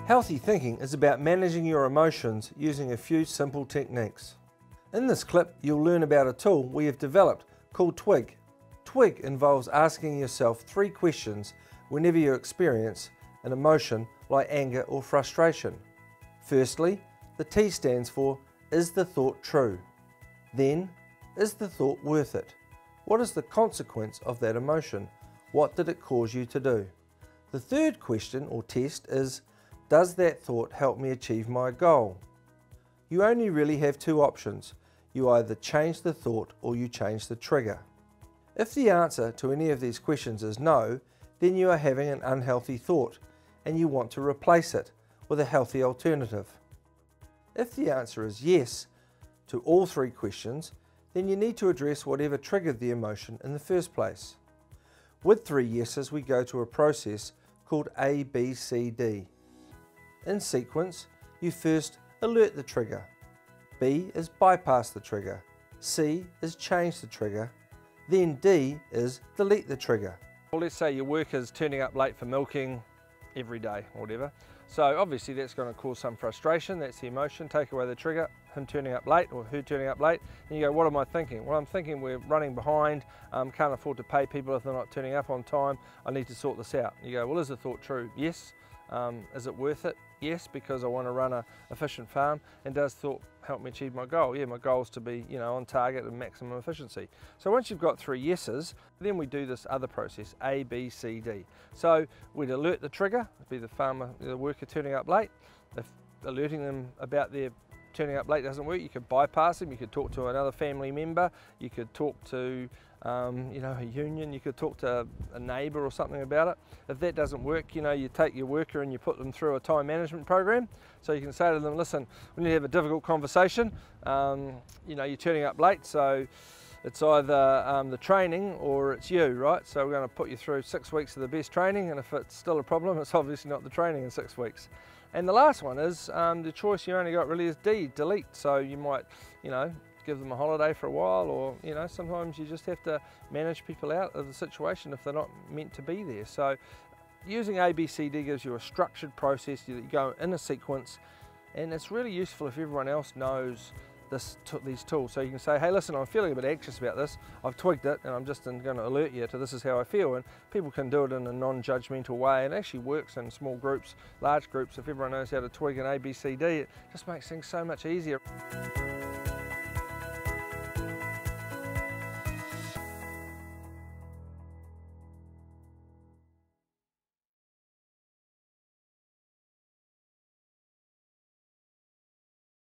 Healthy thinking is about managing your emotions using a few simple techniques. In this clip, you'll learn about a tool we have developed called TWIG. TWIG involves asking yourself 3 questions whenever you experience an emotion like anger or frustration. Firstly, the T stands for, is the thought true? Then, is the thought worth it? What is the consequence of that emotion? What did it cause you to do? The third question or test is, does that thought help me achieve my goal? You only really have 2 options. You either change the thought or you change the trigger. If the answer to any of these questions is no, then you are having an unhealthy thought and you want to replace it with a healthy alternative. If the answer is yes to all 3 questions, then you need to address whatever triggered the emotion in the first place. With 3 yeses, we go to a process called A, B, C, D. In sequence, you first alert the trigger. B is bypass the trigger. C is change the trigger. Then D is delete the trigger. Well, let's say your worker's turning up late for milking every day or whatever. So obviously that's going to cause some frustration, that's the emotion. Take away the trigger, him turning up late or her turning up late, and you go, what am I thinking? Well, I'm thinking we're running behind, can't afford to pay people if they're not turning up on time, I need to sort this out. You go, well, is the thought true? Yes. Is it worth it? Yes, because I want to run an efficient farm. And does thought help me achieve my goal? Yeah, my goal is to be, on target and maximum efficiency. So once you've got 3 yeses, then we do this other process, A, B, C, D. So we'd alert the trigger, it'd be the farmer, the worker turning up late. If alerting them about their turning up late doesn't work, you could bypass them, you could talk to another family member, you could talk to a union, you could talk to a neighbour or something about it. If that doesn't work, you take your worker and you put them through a time management program. So you can say to them, listen, we need to have a difficult conversation, you're turning up late, so it's either the training or it's you, right? So we're going to put you through 6 weeks of the best training, and if it's still a problem, it's obviously not the training in 6 weeks. And the last one is, the choice you only got really is D, delete. So you might, give them a holiday for a while, or, sometimes you just have to manage people out of the situation if they're not meant to be there. So using ABCD gives you a structured process that you go in a sequence, and it's really useful if everyone else knows these tools. So you can say, hey, listen, I'm feeling a bit anxious about this, I've twigged it, and I'm just going to alert you to this is how I feel, and people can do it in a non-judgmental way, and it actually works in small groups, large groups. If everyone knows how to twig an ABCD, it just makes things so much easier.